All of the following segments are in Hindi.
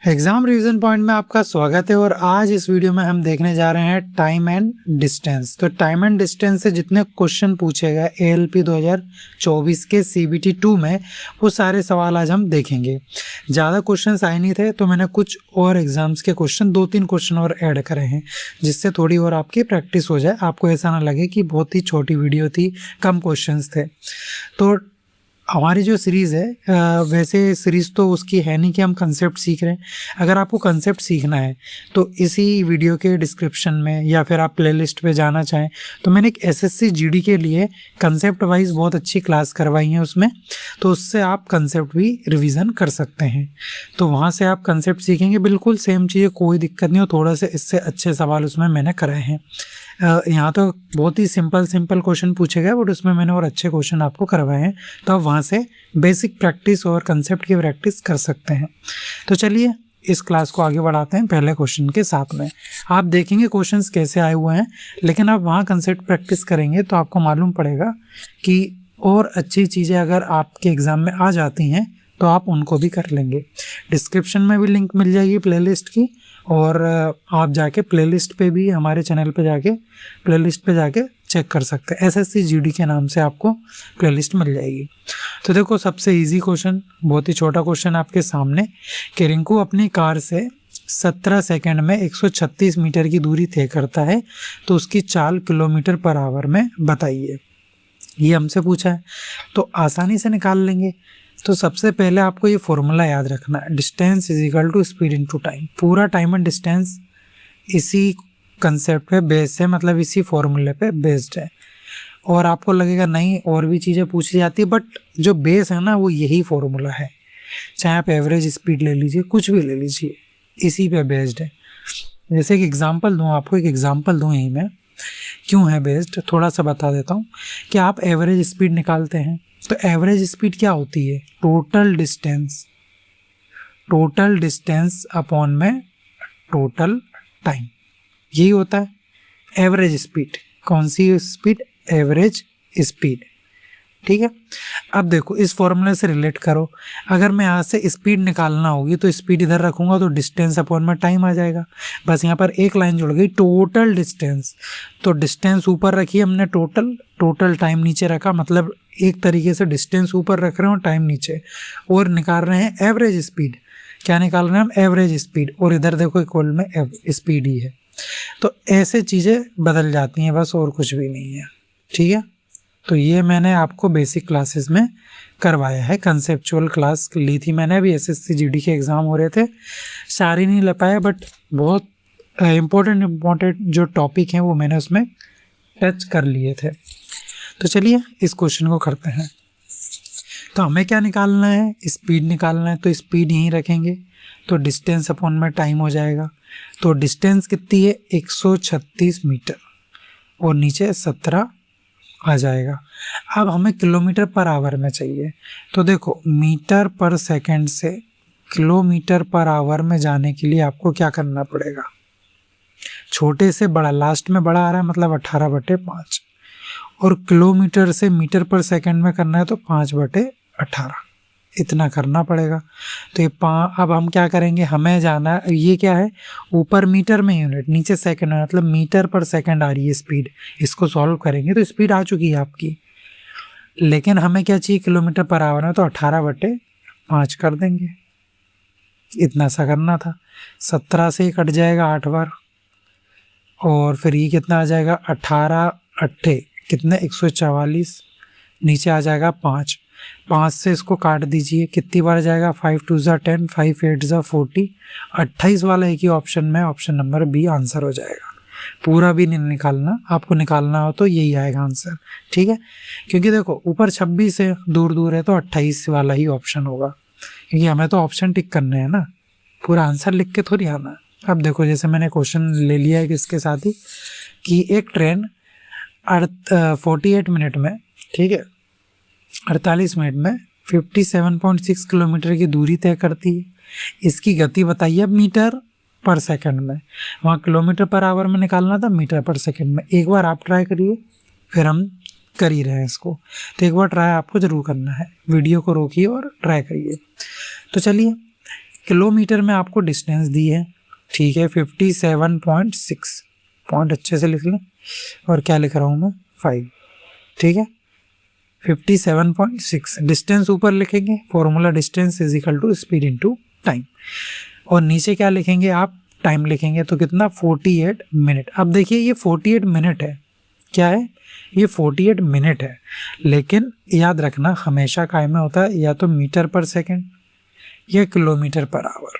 एग्जाम रिवीजन पॉइंट में आपका स्वागत है और आज इस वीडियो में हम देखने जा रहे हैं टाइम एंड डिस्टेंस। तो टाइम एंड डिस्टेंस से जितने क्वेश्चन पूछे गए ALP 2024 के CBT 2 में वो सारे सवाल आज हम देखेंगे। ज़्यादा क्वेश्चंस आए नहीं थे तो मैंने कुछ और एग्जाम्स के क्वेश्चन 2-3 क्वेश्चन और ऐड करे हैं जिससे थोड़ी और आपकी प्रैक्टिस हो जाए, आपको ऐसा ना लगे कि बहुत ही छोटी वीडियो थी, कम क्वेश्चन थे। तो हमारी जो सीरीज़ है वैसे सीरीज़ तो उसकी है नहीं कि हम कंसेप्ट सीख रहे हैं। अगर आपको कंसेप्ट सीखना है तो इसी वीडियो के डिस्क्रिप्शन में या फिर आप प्लेलिस्ट पे जाना चाहें तो मैंने एक SSC GD के लिए कंसेप्ट वाइज बहुत अच्छी क्लास करवाई है उसमें, तो उससे आप कंसेप्ट भी रिवीजन कर सकते हैं। तो वहाँ से आप कंसेप्ट सीखेंगे, बिल्कुल सेम चीज़, कोई दिक्कत नहीं हो। थोड़ा से इससे अच्छे सवाल उसमें मैंने कराए हैं। यहाँ तो बहुत ही सिंपल क्वेश्चन पूछे गए बट उसमें मैंने और अच्छे क्वेश्चन आपको करवाए हैं, तो आप वहाँ से बेसिक प्रैक्टिस और कंसेप्ट की प्रैक्टिस कर सकते हैं। तो चलिए इस क्लास को आगे बढ़ाते हैं पहले क्वेश्चन के साथ में। आप देखेंगे क्वेश्चंस कैसे आए हुए हैं, लेकिन आप वहाँ कंसेप्ट प्रैक्टिस करेंगे तो आपको मालूम पड़ेगा कि और अच्छी चीज़ें अगर आपके एग्ज़ाम में आ जाती हैं तो आप उनको भी कर लेंगे। डिस्क्रिप्शन में भी लिंक मिल जाएगी प्लेलिस्ट की, और आप जाके प्लेलिस्ट पे भी हमारे चैनल पे जाके प्लेलिस्ट पे जाके चेक कर सकते हैं। SSC GD के नाम से आपको प्लेलिस्ट मिल जाएगी। तो देखो, सबसे इजी क्वेश्चन, बहुत ही छोटा क्वेश्चन आपके सामने कि रिंकू अपनी कार से 17 सेकंड में 136 मीटर की दूरी तय करता है, तो उसकी चाल किलोमीटर पर आवर में बताइए। ये हमसे पूछा है तो आसानी से निकाल लेंगे। तो सबसे पहले आपको ये फॉर्मूला याद रखना है, distance is equal to speed into time. पूरा टाइम एंड डिस्टेंस इसी कंसेप्ट पे बेस्ड है, मतलब इसी फॉर्मूले पे बेस्ड है। और आपको लगेगा नहीं और भी चीज़ें पूछी जाती है, बट जो बेस है ना वो यही फॉर्मूला है। चाहे आप एवरेज स्पीड ले लीजिए, कुछ भी ले लीजिए, इसी पे बेस्ड है। जैसे एक एग्जांपल दूँ आपको, एक एग्जांपल दूँ यहीं में क्यों है बेस्ड, थोड़ा सा बता देता हूँ कि आप एवरेज स्पीड निकालते हैं तो एवरेज स्पीड क्या होती है? टोटल डिस्टेंस अपॉन में टोटल टाइम, यही होता है एवरेज स्पीड। कौन सी स्पीड? Average speed. ठीक है। अब देखो इस फॉर्मूले से रिलेट करो, अगर मैं यहाँ से स्पीड निकालना होगी तो स्पीड इधर रखूंगा तो डिस्टेंस अपॉन में टाइम आ जाएगा। बस यहाँ पर एक लाइन जुड़ गई, टोटल डिस्टेंस। तो डिस्टेंस ऊपर रखी हमने, टोटल टाइम नीचे रखा, मतलब एक तरीके से डिस्टेंस ऊपर रख रहे हो, टाइम नीचे, और निकाल रहे हैं एवरेज स्पीड। क्या निकाल रहे हैं हम? Average speed. और इधर देखो इक्वल में स्पीड ही है। तो ऐसे चीज़ें बदल जाती हैं, बस और कुछ भी नहीं है। ठीक है। तो ये मैंने आपको बेसिक क्लासेस में करवाया है, कंसेप्चुअल क्लास ली थी मैंने। अभी SSC GD के एग्ज़ाम हो रहे थे, सारी नहीं ले पाया, बट बहुत इम्पोर्टेंट जो टॉपिक हैं वो मैंने उसमें टच कर लिए थे। तो चलिए इस क्वेश्चन को करते हैं। तो हमें क्या निकालना है? स्पीड निकालना है, तो स्पीड यहीं रखेंगे, तो डिस्टेंस अपॉन में टाइम हो जाएगा। तो डिस्टेंस कितनी है? 136 मीटर, और नीचे 17 आ जाएगा। अब हमें किलोमीटर पर आवर में चाहिए, तो देखो मीटर पर सेकंड से किलोमीटर पर आवर में जाने के लिए आपको क्या करना पड़ेगा? छोटे से बड़ा, लास्ट में बड़ा आ रहा है, मतलब 18/5, और किलोमीटर से मीटर पर सेकंड में करना है तो 5/18, इतना करना पड़ेगा। तो ये अब हम क्या करेंगे, हमें जाना, ये क्या है, ऊपर मीटर में यूनिट, नीचे सेकंड में, मतलब मीटर पर सेकंड आ रही है स्पीड। इसको सॉल्व करेंगे तो स्पीड आ चुकी है आपकी, लेकिन हमें क्या चाहिए? किलोमीटर पर आवर है, तो 18/5 कर देंगे। इतना सा करना था। 17 से ही कट जाएगा 8 बार, और फिर ये कितना आ जाएगा? 18/8 कितने? 144, नीचे आ जाएगा 5 से इसको काट दीजिए, कितनी बार जाएगा? 5 2 ज़ा 10, 5 8 ज़ा 40, 28 वाला एक ही ऑप्शन में, ऑप्शन नंबर B आंसर हो जाएगा। पूरा भी नहीं निकालना, आपको निकालना हो तो यही आएगा आंसर। ठीक है, क्योंकि देखो ऊपर 26 है, दूर है, तो 28 वाला ही ऑप्शन होगा, क्योंकि हमें तो ऑप्शन टिक करने हैं ना, पूरा आंसर लिख के थोड़ी आना। अब देखो जैसे मैंने क्वेश्चन ले लिया है किसके साथ ही, कि एक ट्रेन 48 मिनट में, ठीक है, 48 मिनट में 57.6 किलोमीटर की दूरी तय करती है। इसकी गति बताइए अब मीटर पर सेकंड में, वहाँ किलोमीटर पर आवर में निकालना था, मीटर पर सेकंड में। एक बार आप ट्राई करिए, फिर हम कर ही रहे हैं इसको, तो एक बार ट्राई आपको ज़रूर करना है। वीडियो को रोकिए और ट्राई करिए। तो चलिए किलोमीटर में आपको डिस्टेंस दी है, ठीक है, 57.6, पॉइंट अच्छे से लिख लें, और क्या लिख रहा हूँ मैं 5, ठीक है, 57.6 डिस्टेंस ऊपर लिखेंगे, formula distance is equal to speed into time, और नीचे क्या लिखेंगे आप, टाइम लिखेंगे, तो कितना 48 मिनट। अब देखिए ये 48 मिनट है, क्या है ये 48 मिनट है, लेकिन याद रखना हमेशा कायम में होता है या तो मीटर पर सेकंड या किलोमीटर पर आवर,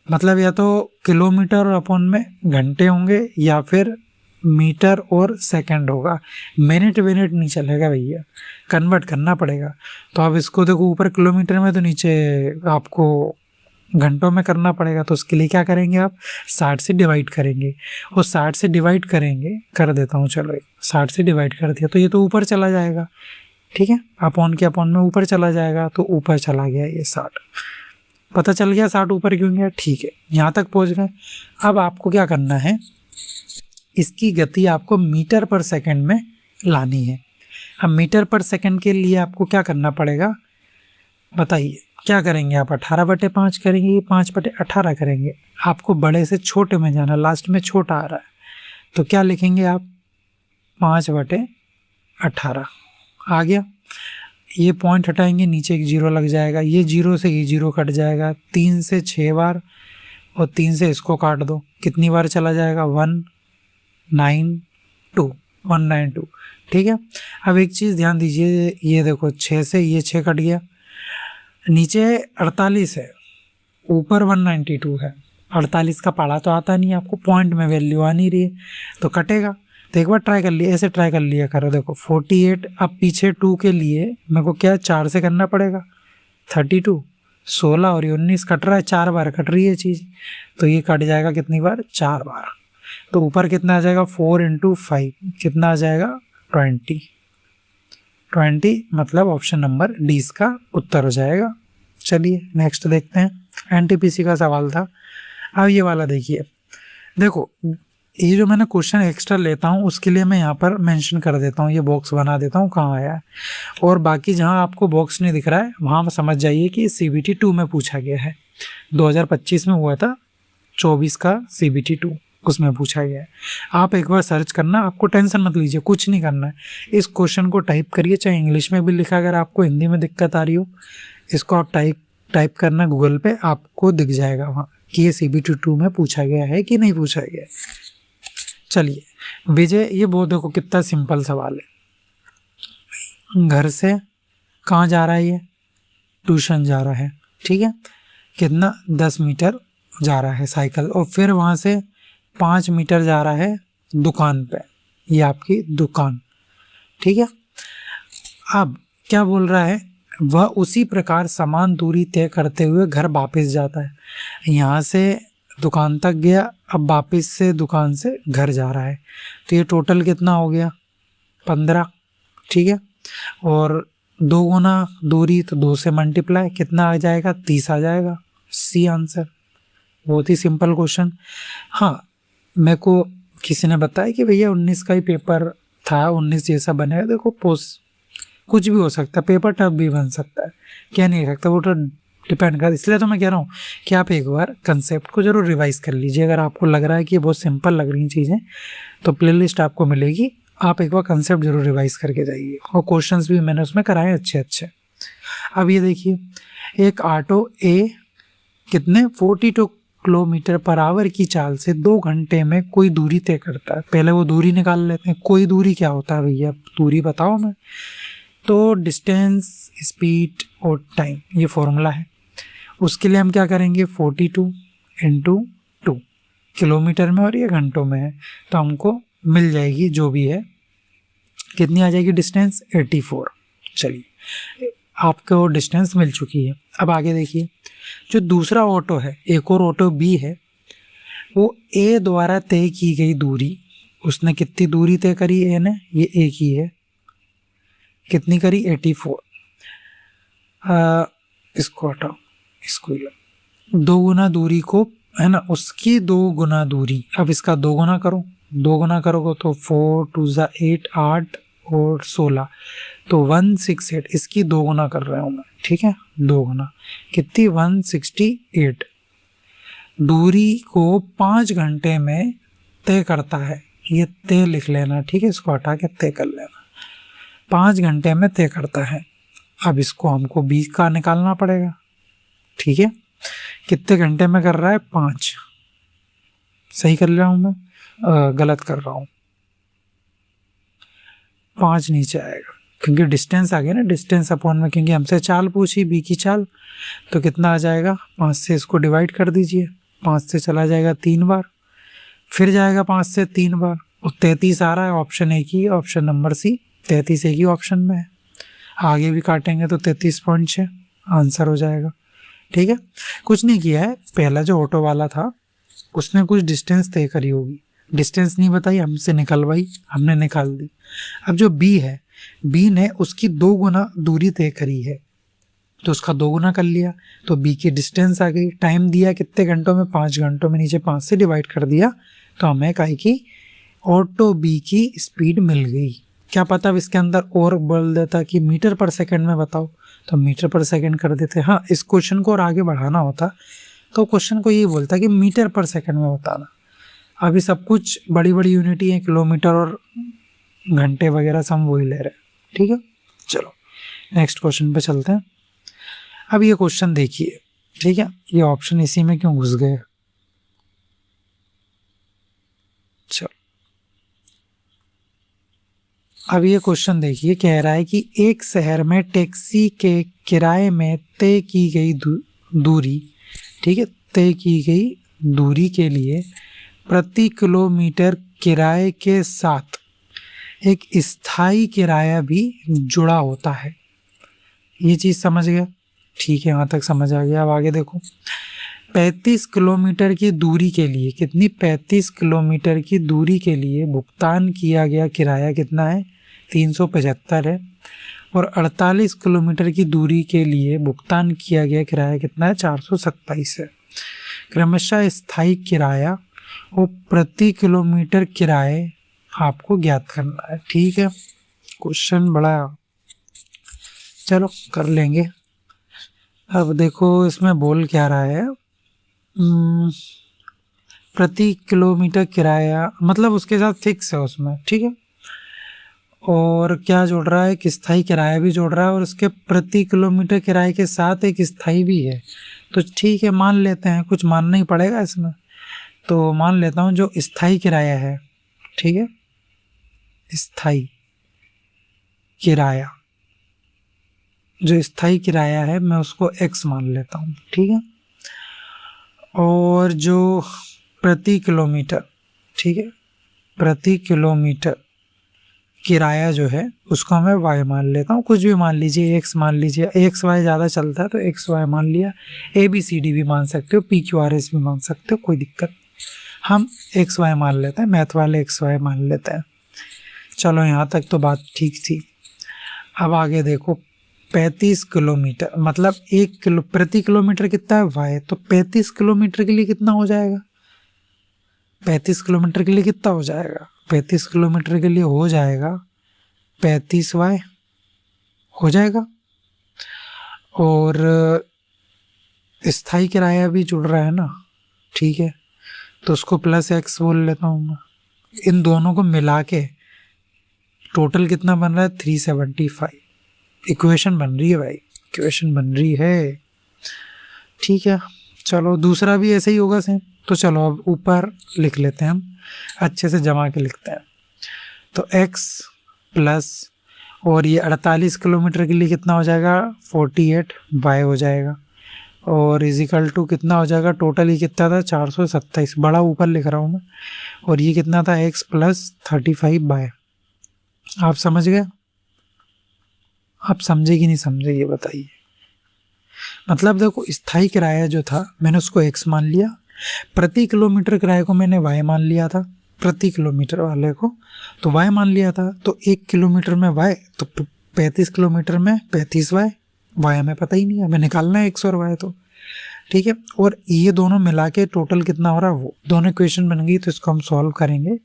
मतलब या तो किलोमीटर और अपॉन में घंटे होंगे या फिर मीटर और सेकंड होगा, मिनट नहीं चलेगा भैया, कन्वर्ट करना पड़ेगा। तो आप इसको देखो ऊपर किलोमीटर में, तो नीचे आपको घंटों में करना पड़ेगा, तो उसके लिए क्या करेंगे आप 60 से डिवाइड करेंगे, और 60 से डिवाइड करेंगे, कर देता हूँ चलो, 60 से डिवाइड कर दिया तो ये तो ऊपर चला जाएगा, ठीक है, अपॉन के अपॉन में ऊपर चला जाएगा, तो ऊपर चला गया ये 60, पता चल गया 60 ऊपर क्यों गया, ठीक है, यहाँ तक पहुँच गए। अब आपको क्या करना है, इसकी गति आपको मीटर पर सेकंड में लानी है। अब मीटर पर सेकंड के लिए आपको क्या करना पड़ेगा बताइए, क्या करेंगे आप 18/5 करेंगे, 5/18 करेंगे, आपको बड़े से छोटे में जाना, लास्ट में छोटा आ रहा है, तो क्या लिखेंगे आप 5/18 आ गया, ये पॉइंट हटाएंगे, नीचे एक जीरो लग जाएगा, ये जीरो से ये जीरो कट जाएगा, 3 से 6 बार, और 3 से इसको काट दो, कितनी बार चला जाएगा 192, ठीक है। अब एक चीज़ ध्यान दीजिए, ये देखो 6 से ये 6 कट गया, नीचे 48 है, ऊपर 192 है, 48 का पढ़ा तो आता नहीं आपको, पॉइंट में वैल्यू आ नहीं रही है तो कटेगा। तो एक बार ट्राई कर लिया, ऐसे ट्राई कर लिया करो, देखो 48, अब पीछे 2 के लिए मेरे को क्या 4 से करना पड़ेगा, 32, 16 और 19 कट रहा है, 4 बार कट रही है चीज़, तो ये कट जाएगा कितनी बार, 4 बार, तो ऊपर कितना आ जाएगा 4 × 5, कितना आ जाएगा 20, मतलब ऑप्शन नंबर डी इसका उत्तर हो जाएगा। चलिए नेक्स्ट देखते हैं, एनटीपीसी का सवाल था। अब ये वाला देखिए, देखो ये जो मैंने क्वेश्चन एक्स्ट्रा लेता हूँ उसके लिए मैं यहाँ पर मेंशन कर देता हूँ, ये बॉक्स बना देता हूँ कहाँ आया है, और बाकी जहाँ आपको बॉक्स नहीं दिख रहा है वहाँ समझ जाइए कि CBT 2 में पूछा गया है, 2025 में हुआ था 24 का CBT 2, उसमें पूछा गया है। आप एक बार सर्च करना, आपको टेंशन मत लीजिए, कुछ नहीं करना है, इस क्वेश्चन को टाइप करिए, चाहे इंग्लिश में भी लिखा, अगर आपको हिंदी में दिक्कत आ रही हो इसको आप टाइप करना गूगल पे, आपको दिख जाएगा वहाँ कि ये CBT 2 में पूछा गया है कि नहीं पूछा गया है। चलिए विजय, ये वो देखो कितना सिंपल सवाल है, घर से कहाँ जा रहा है ये, ट्यूशन जा रहा है, ठीक है, कितना 10 मीटर जा रहा है साइकिल, और फिर वहाँ से 5 मीटर जा रहा है दुकान पे, ये आपकी दुकान, ठीक है। अब क्या बोल रहा है, वह उसी प्रकार समान दूरी तय करते हुए घर वापस जाता है, यहाँ से दुकान तक गया, अब वापस से दुकान से घर जा रहा है, तो ये टोटल कितना हो गया 15, ठीक है, और 2 गुना दूरी तो 2 से मल्टीप्लाई, कितना आ जाएगा 30 आ जाएगा, सी आंसर। बहुत ही सिंपल क्वेश्चन। हाँ, मेरे को किसी ने बताया कि भैया 19 का ही पेपर था, 19 जैसा बनेगा, देखो कुछ भी हो सकता है, पेपर टफ भी बन सकता है, क्या नहीं सकता, वो तो डिपेंड कर, इसलिए तो मैं कह रहा हूँ कि आप एक बार कंसेप्ट को जरूर रिवाइज कर लीजिए, अगर आपको लग रहा है कि ये बहुत सिंपल लग रही चीज़ें तो प्लेलिस्ट आपको मिलेगी, आप एक बार कंसेप्ट जरूर रिवाइज करके जाइए, और क्वेश्चंस भी मैंने उसमें कराए अच्छे। अब ये देखिए, एक ऑटो ए कितने 42 किलोमीटर पर आवर की चाल से 2 घंटे में कोई दूरी तय करता है। पहले वो दूरी निकाल लेते हैं, कोई दूरी क्या होता है भैया, दूरी बताओ मैं, तो डिस्टेंस, स्पीड और टाइम, ये फॉर्मूला है। उसके लिए हम क्या करेंगे 42 × 2 किलोमीटर में और ये घंटों में है, तो हमको मिल जाएगी जो भी है, कितनी आ जाएगी डिस्टेंस 84। चलिए आपको डिस्टेंस मिल चुकी है। अब आगे देखिए, जो दूसरा ऑटो है, एक और ऑटो बी है, वो ए द्वारा तय की गई दूरी, उसने कितनी दूरी तय करी ए ने, ये ए की है, कितनी करी 84, इसको हटाओ, इसको 2 गुना दूरी को है ना, उसकी 2 गुना दूरी, अब इसका 2 गुना करो, 2 गुना करोगे तो 4 × 2 = 8, 8 और 16, तो 168, इसकी 2 गुना कर रहा हूँ मैं, ठीक है, 2 गुना कितनी, 168 दूरी को 5 घंटे में तय करता है। ये तय लिख लेना, ठीक है, इसको हटा के तय कर लेना, 5 घंटे में तय करता है। अब इसको हमको 20 का निकालना पड़ेगा, ठीक है, कितने घंटे में कर रहा है, 5, सही कर रहा हूँ मैं, गलत कर रहा हूँ, 5 नीचे आएगा क्योंकि डिस्टेंस आ गया ना, डिस्टेंस अपॉन में, क्योंकि हमसे चाल पूछी बी की चाल, तो कितना आ जाएगा, 5 से इसको डिवाइड कर दीजिए, 5 से चला जाएगा 3 बार, फिर जाएगा 5 से 3 बार, और 33 आ रहा है, ऑप्शन एक ही, ऑप्शन नंबर सी 33 एक ही ऑप्शन में है। आगे भी काटेंगे तो 33.6 आंसर हो जाएगा, ठीक है। कुछ नहीं किया है, पहला जो ऑटो वाला था उसने कुछ डिस्टेंस तय करी होगी, डिस्टेंस नहीं बताई, हमसे निकलवाई, हमने निकाल दी। अब जो बी है, बी ने उसकी 2 गुना दूरी तय करी है, तो उसका 2 गुना कर लिया, तो बी की डिस्टेंस आ गई। टाइम दिया कितने घंटों में, 5 घंटों में, नीचे 5 से डिवाइड कर दिया, तो हमें कहीं की ऑटो बी की स्पीड मिल गई। क्या पता अब इसके अंदर और बोल देता कि मीटर पर सेकंड में बताओ, तो मीटर पर सेकंड कर देते। हाँ, इस क्वेश्चन को और आगे बढ़ाना होता तो क्वेश्चन को यही बोलता कि मीटर पर सेकंड में बताना। अभी सब कुछ बड़ी बड़ी यूनिट ही है, किलोमीटर और घंटे वगैरह सब वही ले रहे हैं, ठीक है। चलो नेक्स्ट क्वेश्चन पे चलते हैं। अब ये क्वेश्चन देखिए, ठीक है, ये ऑप्शन इसी में क्यों घुस गए, चलो अब ये क्वेश्चन देखिए, कह रहा है कि एक शहर में टैक्सी के किराए में तय की गई दूरी, ठीक है, तय की गई दूरी के लिए प्रति किलोमीटर किराए के साथ एक स्थायी किराया भी जुड़ा होता है। ये चीज़ समझ गया, ठीक है, यहाँ तक समझ आ गया। अब आगे देखो, 35 किलोमीटर की दूरी के लिए, कितनी, 35 किलोमीटर की दूरी के लिए भुगतान किया गया किराया कितना है, 375 है, और 48 किलोमीटर की दूरी के लिए भुगतान किया गया किराया कितना है, 427 है। क्रमशः स्थायी किराया और प्रति किलोमीटर किराए आपको ज्ञात करना है, ठीक है। क्वेश्चन बड़ा, चलो कर लेंगे। अब देखो इसमें बोल क्या रहा है, प्रति किलोमीटर किराया मतलब उसके साथ फिक्स है उसमें, ठीक है, और क्या जोड़ रहा है, एक स्थायी किराया भी जोड़ रहा है, और उसके प्रति किलोमीटर किराए के साथ एक स्थायी भी है। तो ठीक है, मान लेते हैं, कुछ मानना ही पड़ेगा इसमें, तो मान लेता हूँ जो स्थायी किराया है, ठीक है, स्थायी किराया, जो स्थायी किराया है मैं उसको x मान लेता हूँ, ठीक है, और जो प्रति किलोमीटर, ठीक है, प्रति किलोमीटर किराया जो है उसको मैं y मान लेता हूँ, कुछ भी मान लीजिए, x मान लीजिए, x y ज़्यादा चलता है तो x y मान लिया, ABCD भी मान सकते हो, PQRS भी मान सकते हो, कोई दिक्कत, हम x y मान लेते हैं, मैथ वाले x y मान लेते हैं। चलो यहाँ तक तो बात ठीक थी। अब आगे देखो, 35 किलोमीटर मतलब 1 किलो प्रति किलोमीटर कितना है y, तो 35 किलोमीटर के लिए कितना हो जाएगा, 35 किलोमीटर के लिए कितना हो जाएगा, 35 किलोमीटर के लिए हो जाएगा 35y हो जाएगा, और स्थायी किराया भी जुड़ रहा है ना, ठीक है, तो उसको प्लस x बोल लेता हूँ मैं। इन दोनों को मिला के टोटल कितना बन रहा है, 375। इक्वेशन बन रही है भाई, इक्वेशन बन रही है, ठीक है। चलो दूसरा भी ऐसे ही होगा सेम, तो चलो अब ऊपर लिख लेते हैं, हम अच्छे से जमा के लिखते हैं। तो x प्लस, और ये 48 किलोमीटर के लिए कितना हो जाएगा, 48y हो जाएगा, और इजिकल टू कितना हो जाएगा, टोटल ही कितना था, 427, बड़ा ऊपर लिख रहा हूँ मैं, और ये कितना था, x प्लस 35y। आप समझ गए, आप समझे कि नहीं समझे ये बताइए। मतलब देखो, स्थायी किराया जो था मैंने उसको x मान लिया, प्रति किलोमीटर किराए को मैंने y मान लिया था, प्रति किलोमीटर वाले को तो y मान लिया था, तो 1 किलोमीटर में y, तो 35 किलोमीटर में 35y, y हमें पता ही नहीं है, हमें निकालना है x और y, तो ठीक है। और ये दोनों मिला के टोटल कितना हो रहा है, वो दोनों इक्वेशन बन गई, तो इसको हम सॉल्व करेंगे,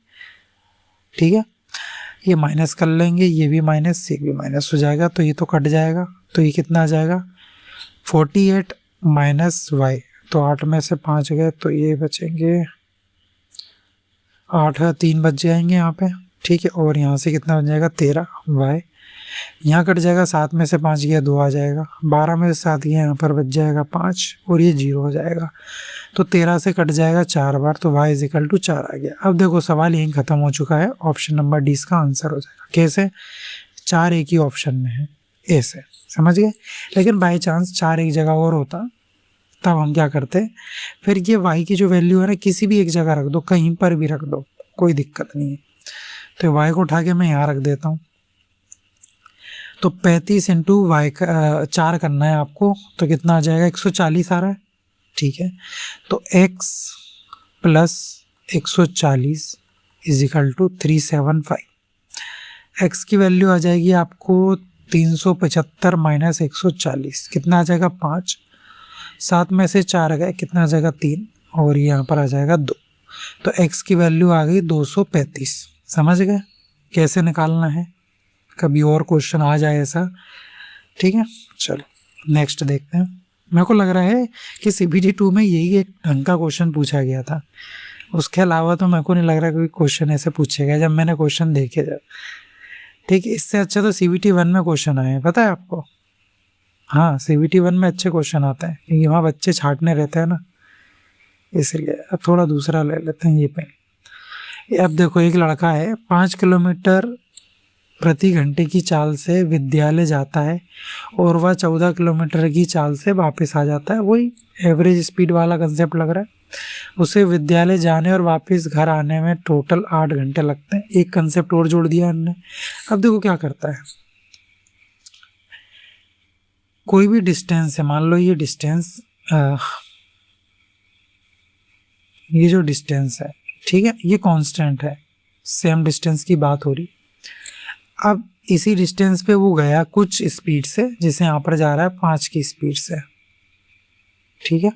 ठीक है। ये माइनस कर लेंगे, ये भी माइनस हो जाएगा, तो ये तो कट जाएगा, तो ये कितना आ जाएगा 48 माइनस वाई, तो 8 में से 5 गए तो ये बचेंगे 8 3 बच जाएंगे यहाँ पे, ठीक है। और यहाँ से कितना बन जाएगा 13 वाई, यहाँ कट जाएगा, 7 में से 5 गया 2 आ जाएगा, 12 में से 7 गया यहाँ पर बच जाएगा 5 और ये 0 हो जाएगा, तो 13 से कट जाएगा 4 बार, तो y इजिकल टू 4 आ गया। अब देखो सवाल यहीं ख़त्म हो चुका है, ऑप्शन नंबर डी इसका आंसर हो जाएगा। कैसे? 4 एक ही ऑप्शन में है, ऐसे समझ गए। लेकिन बाई चांस 4 एक जगह और होता तब हम क्या करते, फिर ये y की जो वैल्यू है ना किसी भी एक जगह रख दो, कहीं पर भी रख दो, कोई दिक्कत नहीं है। तो y को उठा के मैं यहाँ रख देता हूँ, तो 35 इंटू वाई 4 करना है आपको, तो कितना आ जाएगा 140 आ रहा है, ठीक है। तो x plus 140 is equal to 375, x की वैल्यू आ जाएगी आपको 375 माइनस 140, कितना आ जाएगा 5, 7 में से 4 गए, कितना आ जाएगा 3, और यहाँ पर आ जाएगा 2, तो x की वैल्यू आ गई 235। समझ गए कैसे निकालना है, कभी और क्वेश्चन आ जाए ऐसा, ठीक है। चलो नेक्स्ट देखते हैं। मेरे को लग रहा है कि CBT 2 में यही एक ढंग का क्वेश्चन पूछा गया था, उसके अलावा तो मेरे को नहीं लग रहा कोई क्वेश्चन ऐसे पूछेगा जब मैंने क्वेश्चन देखे जब, ठीक है। इससे अच्छा तो CBT 1 में क्वेश्चन आए हैं, पता है आपको। हाँ, CBT 1 में अच्छे क्वेश्चन आते हैं क्योंकि वहाँ बच्चे छाटने रहते हैं ना, इसलिए। अब थोड़ा दूसरा ले लेते हैं ये पे। अब देखो एक लड़का है 5 किलोमीटर प्रति घंटे की चाल से विद्यालय जाता है और वह 14 किलोमीटर की चाल से वापस आ जाता है। वही एवरेज स्पीड वाला कंसेप्ट लग रहा है। उसे विद्यालय जाने और वापस घर आने में टोटल 8 घंटे लगते हैं। एक कंसेप्ट और जोड़ दिया हमने। अब देखो क्या करता है, कोई भी डिस्टेंस है, मान लो ये डिस्टेंस, ये जो डिस्टेंस है, ठीक है, ये कांस्टेंट है, सेम डिस्टेंस की बात हो रही। अब इसी डिस्टेंस पे वो गया कुछ स्पीड से, जैसे यहाँ पर जा रहा है 5 की स्पीड से, ठीक है,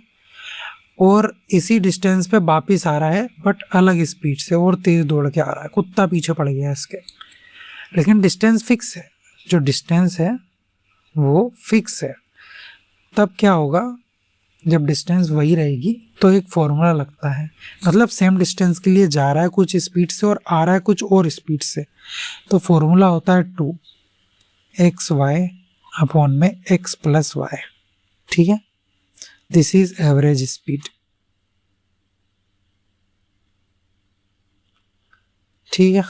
और इसी डिस्टेंस पे वापिस आ रहा है बट अलग स्पीड से और तेज दौड़ के आ रहा है, कुत्ता पीछे पड़ गया इसके। लेकिन डिस्टेंस फिक्स है, जो डिस्टेंस है वो फिक्स है। तब क्या होगा, जब डिस्टेंस वही रहेगी तो एक फॉर्मूला लगता है, मतलब सेम डिस्टेंस के लिए जा रहा है कुछ स्पीड से और आ रहा है कुछ और स्पीड से, तो फॉर्मूला होता है 2xy अपॉन में x प्लस y, ठीक है। दिस इज एवरेज स्पीड, ठीक है।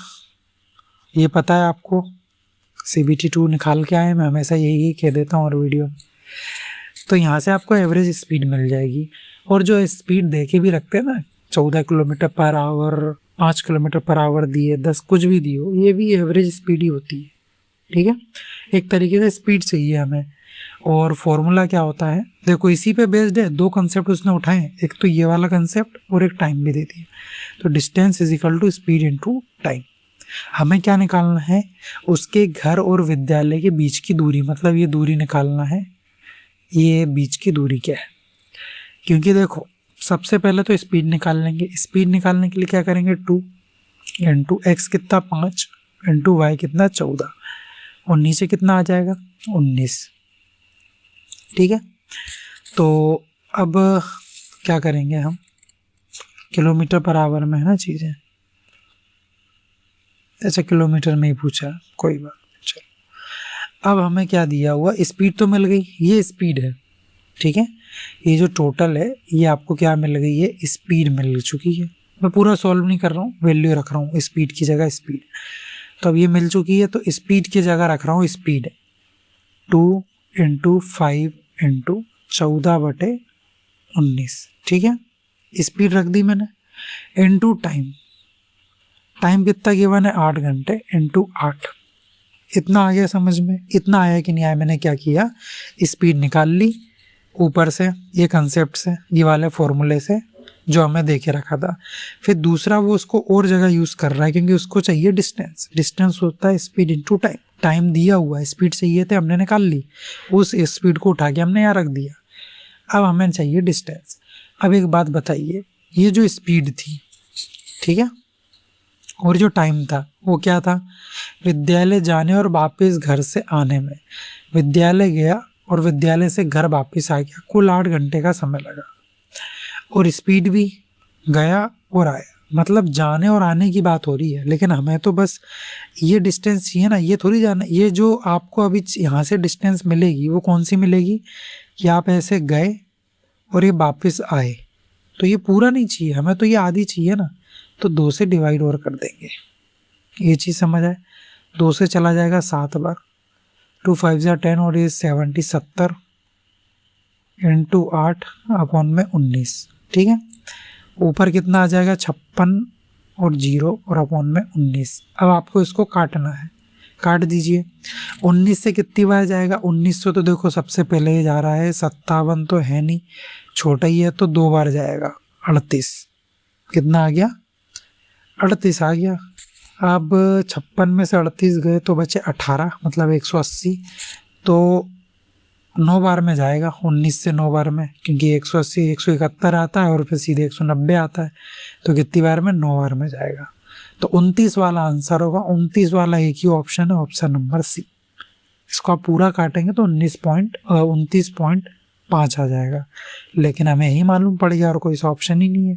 ये पता है आपको, CBT 2 निकाल के आए, मैं हमेशा यही कह देता हूँ और वीडियो। तो यहाँ से आपको एवरेज स्पीड मिल जाएगी। और जो स्पीड दे के भी रखते हैं ना, 14 kilometre per hour, 5 kilometre per hour दिए, 10 कुछ भी दिए हो, ये भी एवरेज स्पीड ही होती है, ठीक है। एक तरीके से स्पीड चाहिए हमें। और फॉर्मूला क्या होता है, देखो इसी पे बेस्ड है, 2 कंसेप्ट उसने उठाए, एक तो ये वाला कंसेप्ट और एक टाइम भी दे दिया। तो distance is equal to speed into time. हमें क्या निकालना है, उसके घर और विद्यालय के बीच की दूरी, मतलब ये दूरी निकालना है, ये बीच की दूरी क्या है। क्योंकि देखो सबसे पहले तो स्पीड निकाल लेंगे, स्पीड निकालने के लिए क्या करेंगे, 2 इंटू एक्स कितना 5 इंटू वाई कितना 14, और नीचे कितना आ जाएगा 19, ठीक है। तो अब क्या करेंगे हम, किलोमीटर पर आवर में है ना चीज़ें, अच्छा किलोमीटर में ही पूछा, कोई बात नहीं। चलो अब हमें क्या दिया हुआ, स्पीड तो मिल गई, ये स्पीड है, ठीक है। ये जो टोटल है ये आपको क्या मिल गई है, स्पीड मिल चुकी है। मैं पूरा सॉल्व नहीं कर रहा हूँ, वैल्यू रख रहा हूँ, स्पीड की जगह स्पीड। तो अब ये मिल चुकी है, तो स्पीड की जगह रख रहा हूँ स्पीड 2 इंटू 5 इंटू 14/19, ठीक है। स्पीड रख दी मैंने, इंटू टाइम, टाइम कितना गिवन है 8 घंटे इंटू 8। इतना आ गया समझ में, इतना आया कि नहीं आया। मैंने क्या किया, स्पीड निकाल ली ऊपर से, ये कंसेप्ट से, ये वाले फॉर्मूले से जो हमें दे के रखा था। फिर दूसरा वो उसको और जगह यूज़ कर रहा है क्योंकि उसको चाहिए डिस्टेंस। डिस्टेंस होता है स्पीड इंटू टाइम। टाइम दिया हुआ है, स्पीड चाहिए थे, हमने निकाल ली, उस स्पीड को उठा के हमने यहाँ रख दिया। अब हमें चाहिए डिस्टेंस। अब एक बात बताइए, ये जो स्पीड थी, ठीक है, और जो टाइम था वो क्या था, विद्यालय जाने और वापस घर से आने में। विद्यालय गया और विद्यालय से घर वापस आ गया, कुल 8 घंटे का समय लगा। और स्पीड भी गया और आया, मतलब जाने और आने की बात हो रही है। लेकिन हमें तो बस ये डिस्टेंस चाहिए ना, ये थोड़ी जाना। ये जो आपको अभी यहाँ से डिस्टेंस मिलेगी वो कौन सी मिलेगी कि आप ऐसे गए और ये वापस आए, तो ये पूरा नहीं चाहिए हमें, तो ये आधी चाहिए ना। तो 2 से डिवाइड और कर देंगे, ये चीज़ समझ आए। 2 से चला जाएगा 7 बार, 2 5 जा 10 और ये 70 इंटू 8 अपॉन में 19। ठीक है, ऊपर कितना आ जाएगा 56 और 0 और अपॉन में 19। अब आपको इसको काटना है, काट दीजिए। 19 से कितनी बार जाएगा, 19 से तो देखो सबसे पहले ही जा रहा है, 57 तो है नहीं, छोटा ही है, तो 2 बार जाएगा, 38। कितना आ गया, 38 आ गया। अब 56 में से 38 गए तो बचे 18, मतलब 180। तो 9 बार में जाएगा, 19 से 9 बार में, क्योंकि 180 171 आता है और फिर सीधे 190 आता है, तो कितनी बार में, 9 बार में जाएगा। तो 29 वाला आंसर होगा। 29 वाला एक ही ऑप्शन है, ऑप्शन नंबर सी। इसको आप पूरा काटेंगे तो 29.5 आ जाएगा, लेकिन हमें यही मालूम पड़ गया और कोई सा ऑप्शन ही नहीं है,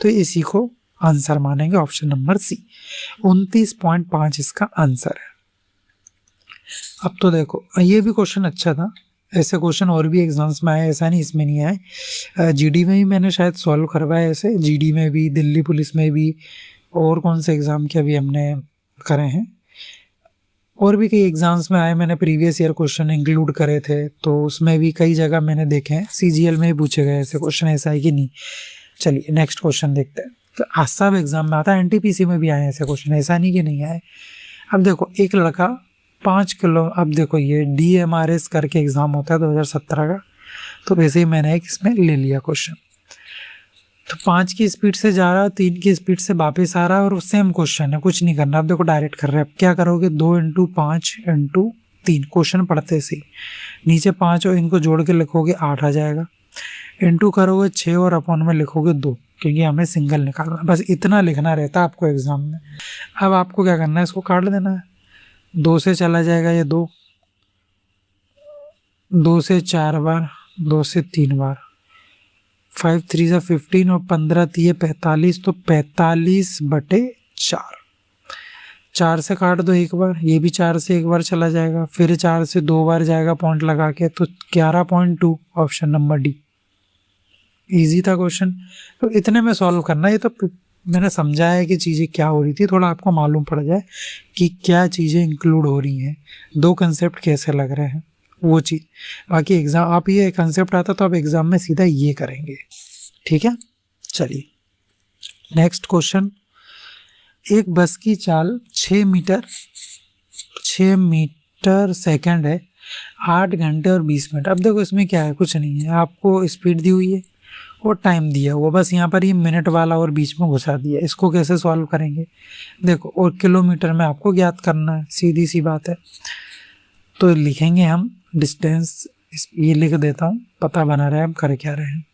तो इसी को आंसर मानेंगे, ऑप्शन नंबर सी। 29.5 इसका आंसर है। अब तो देखो ये भी क्वेश्चन अच्छा था, ऐसे क्वेश्चन और भी एग्जाम्स में आए, ऐसा नहीं इसमें नहीं आए। जीडी में भी मैंने शायद सॉल्व करवाया ऐसे, जीडी में भी, दिल्ली पुलिस में भी, और कौन से एग्ज़ाम के अभी हमने करे हैं, और भी कई एग्ज़ाम्स में आए, मैंने प्रीवियस ईयर क्वेश्चन इंक्लूड करे थे, तो उसमें भी कई जगह मैंने देखे हैं। सीजीएल में भी पूछे गए ऐसे क्वेश्चन, ऐसा है कि नहीं। चलिए नेक्स्ट क्वेश्चन देखते हैं। तो आसाम एग्जाम में आता है, एनटीपीसी में भी आए ऐसे क्वेश्चन, ऐसा नहीं कि नहीं आए। अब देखो एक लड़का 5 किलो, अब देखो ये DMRS करके एग्ज़ाम होता है 2017 का, तो वैसे ही मैंने एक इसमें ले लिया क्वेश्चन। तो 5 की स्पीड से जा रहा है, 3 की स्पीड से वापस आ रहा है, और सेम क्वेश्चन है, कुछ नहीं करना। अब देखो डायरेक्ट कर रहे हैं, अब क्या करोगे, 2 × 5 × 3, क्वेश्चन पढ़ते से नीचे 5 और इनको जोड़ के लिखोगे 8 आ जाएगा, इंटू करोगे 6 और अपॉन में लिखोगे 2, क्योंकि हमें सिंगल निकालना, बस इतना लिखना रहता है आपको एग्जाम में। अब आपको क्या करना है, इसको काट देना है। 2 से चला जाएगा ये 2, 2 से 4 बार, 2 से 3 बार, 5 3 = 15 और 15 3 45, तो 45/4। 4 से काट दो एक बार, ये भी 4 से एक बार चला जाएगा, फिर 4 से 2 बार जाएगा पॉइंट लगा के, तो 11.2, ऑप्शन नंबर डी। इजी था क्वेश्चन, तो इतने में सॉल्व करना। ये तो मैंने समझाया है कि चीज़ें क्या हो रही थी, थोड़ा आपको मालूम पड़ जाए कि क्या चीज़ें इंक्लूड हो रही हैं, 2 कंसेप्ट कैसे लग रहे हैं, वो चीज़। बाकी एग्ज़ाम आप ये कंसेप्ट आता तो आप एग्ज़ाम में सीधा ये करेंगे, ठीक है। चलिए नेक्स्ट क्वेश्चन। एक बस की चाल 6 मीटर सेकंड है, 8 घंटे और 20 मिनट। अब देखो इसमें क्या है, कुछ नहीं है, आपको स्पीड दी हुई है और टाइम दिया हुआ, बस यहाँ पर ये मिनट वाला और बीच में घुसा दिया। इसको कैसे सॉल्व करेंगे, देखो, और किलोमीटर में आपको ज्ञात करना है, सीधी सी बात है। तो लिखेंगे हम डिस्टेंस, ये लिख देता हूँ, पता बना रहे हम कर क्या रहे हैं।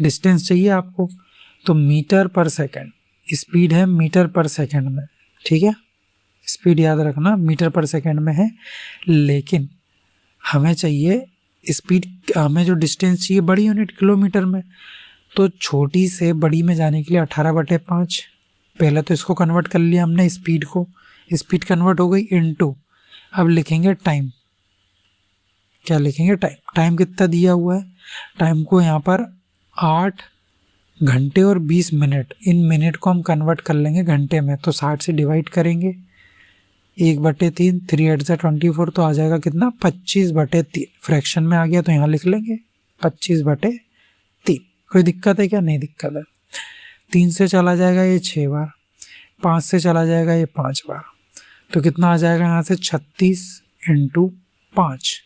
डिस्टेंस चाहिए आपको, तो मीटर पर सेकंड, स्पीड है मीटर पर सेकंड में, ठीक है। स्पीड याद रखना मीटर पर सेकंड में है, लेकिन हमें चाहिए स्पीड, हमें जो डिस्टेंस चाहिए बड़ी यूनिट किलोमीटर में, तो छोटी से बड़ी में जाने के लिए 18/5। पहले तो इसको कन्वर्ट कर लिया हमने स्पीड को, स्पीड कन्वर्ट हो गई इनटू, अब लिखेंगे टाइम। क्या लिखेंगे, टाइम। टाइम कितना दिया हुआ है, टाइम को यहाँ पर 8 घंटे और 20 मिनट, इन मिनट को हम कन्वर्ट कर लेंगे घंटे में, तो 60 से डिवाइड करेंगे, 1/3, 3 8 = 24, तो आ जाएगा कितना, 25/3। फ्रैक्शन में आ गया तो यहाँ लिख लेंगे 25/3। कोई दिक्कत है क्या, नहीं दिक्कत है। 3 से चला जाएगा ये 6 बार, 5 से चला जाएगा ये 5 बार, तो कितना आ जाएगा यहाँ से 36 × 5,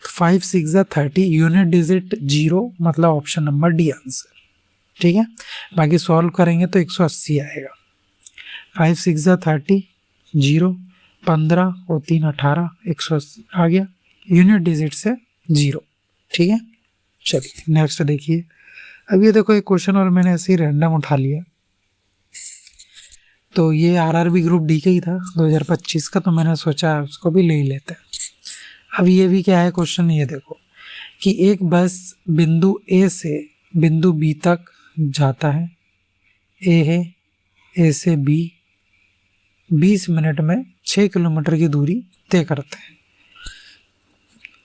5 6 = 30, यूनिट डिजिट 0, मतलब ऑप्शन नंबर डी आंसर, ठीक है। बाकी सॉल्व करेंगे तो 180 आएगा। 5 6 = 30, 0, 15 और 3 18, 180 आ गया, यूनिट डिजिट से 0, ठीक है। चलिए नेक्स्ट देखिए। अब ये देखो एक क्वेश्चन और मैंने ऐसे ही रैंडम उठा लिया। तो ये आरआरबी ग्रुप डी का ही था 2025 का, तो मैंने सोचा उसको भी ले ही लेते हैं। अब ये भी क्या है क्वेश्चन, ये देखो कि एक बस बिंदु ए से बिंदु बी तक जाता है, ए है, ए से बी 20 मिनट में 6 किलोमीटर की दूरी तय करते हैं।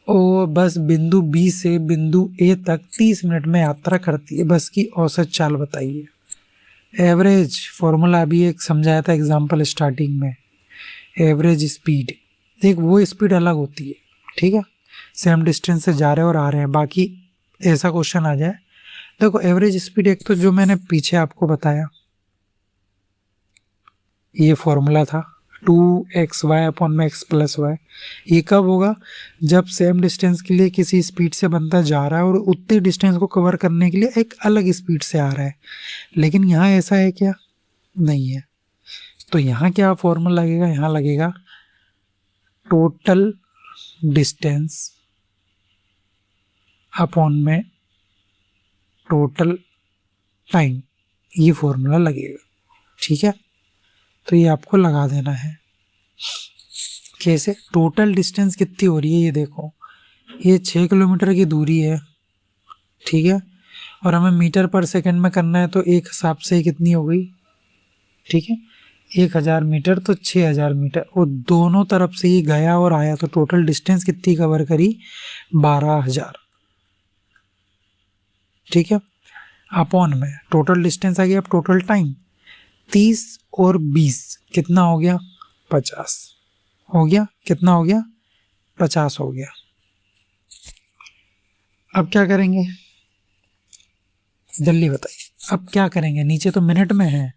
और बस बिंदु बी से बिंदु ए तक 30 मिनट में यात्रा करती है, बस की औसत चाल बताइए। एवरेज फॉर्मूला अभी एक समझाया था एग्जाम्पल स्टार्टिंग में, एवरेज स्पीड, एक वो स्पीड अलग होती है, ठीक है, सेम डिस्टेंस से जा रहे हैं और आ रहे हैं। बाकी ऐसा क्वेश्चन आ जाए, देखो एवरेज स्पीड एक तो जो मैंने पीछे आपको बताया ये फॉर्मूला था 2xy/x+y, ये कब होगा, जब सेम डिस्टेंस के लिए किसी स्पीड से बंदा जा रहा है और उतने डिस्टेंस को कवर करने के लिए एक अलग स्पीड से आ रहा है। लेकिन यहाँ ऐसा है क्या, नहीं है। तो यहाँ क्या फॉर्मूला लगेगा, यहाँ लगेगा टोटल डिस्टेंस अपॉन में टोटल टाइम, ये फॉर्मूला लगेगा, ठीक है। तो ये आपको लगा देना है। कैसे, टोटल डिस्टेंस कितनी हो रही है, ये देखो ये 6 किलोमीटर की दूरी है, ठीक है, और हमें मीटर पर सेकंड में करना है, तो एक हिसाब से कितनी हो गई, ठीक है, 1000 मीटर तो 6000 मीटर, और दोनों तरफ से ये गया और आया, तो टोटल डिस्टेंस कितनी कवर करी, 12000, ठीक है। अपॉन में टोटल डिस्टेंस आ गया, अब टोटल टाइम 30 और 20 कितना हो गया, 50 हो गया, कितना हो गया, 50 हो गया। अब क्या करेंगे, जल्दी बताइए, अब क्या करेंगे, नीचे तो मिनट में है,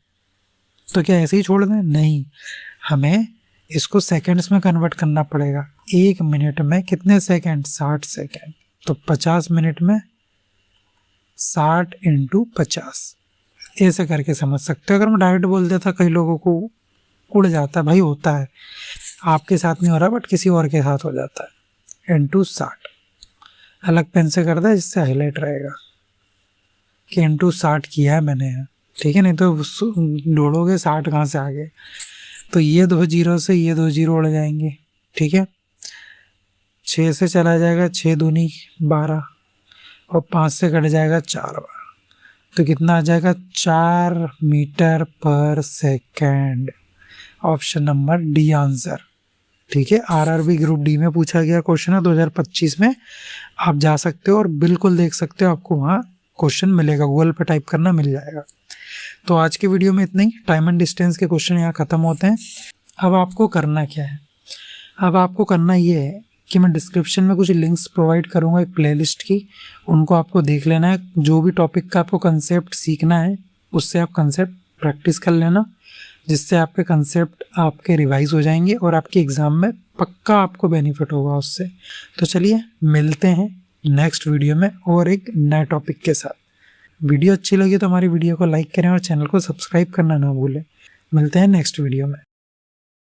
तो क्या ऐसे ही छोड़ दें, नहीं, हमें इसको सेकंड्स में कन्वर्ट करना पड़ेगा। 1 मिनट में कितने सेकंड, 60 सेकंड, तो 50 मिनट में 60 × 50, ऐसे करके समझ सकते हो। अगर मैं डायरेक्ट बोल देता, कई लोगों को उड़ जाता है, भाई होता है, आपके साथ नहीं हो रहा बट किसी और के साथ हो जाता है, × 60, अलग पेन से कर दे जिससे हाईलाइट रहेगा कि × 60 किया है मैंने, ठीक है, नहीं तो ढूंढोगे 60 कहाँ से आ गए। तो ये 2 जीरो से ये 2 जीरो उड़ जाएंगे, ठीक है, 6 से चला जाएगा 6 दूनी 12, और 5 से कट जाएगा 4 बार, तो कितना आ जाएगा, 4 मीटर पर second. Option number D answer, ठीक है। आरआरबी ग्रुप डी में पूछा गया क्वेश्चन है 2025 में, आप जा सकते हो और बिल्कुल देख सकते हो, आपको वहाँ क्वेश्चन मिलेगा, गूगल पे टाइप करना मिल जाएगा। तो आज के वीडियो में इतना ही, टाइम एंड डिस्टेंस के क्वेश्चन यहाँ ख़त्म होते हैं। अब आपको करना क्या है, अब आपको करना ये है कि मैं डिस्क्रिप्शन में कुछ लिंक्स प्रोवाइड करूँगा एक प्लेलिस्ट की, उनको आपको देख लेना है। जो भी टॉपिक का आपको कंसेप्ट सीखना है उससे आप कंसेप्ट प्रैक्टिस कर लेना, जिससे आपके कंसेप्ट आपके रिवाइज हो जाएंगे और आपके एग्ज़ाम में पक्का आपको बेनिफिट होगा उससे। तो चलिए मिलते हैं नेक्स्ट वीडियो में और एक नए टॉपिक के साथ। वीडियो अच्छी लगी तो हमारी वीडियो को लाइक करें और चैनल को सब्सक्राइब करना ना भूलें। मिलते हैं नेक्स्ट वीडियो में।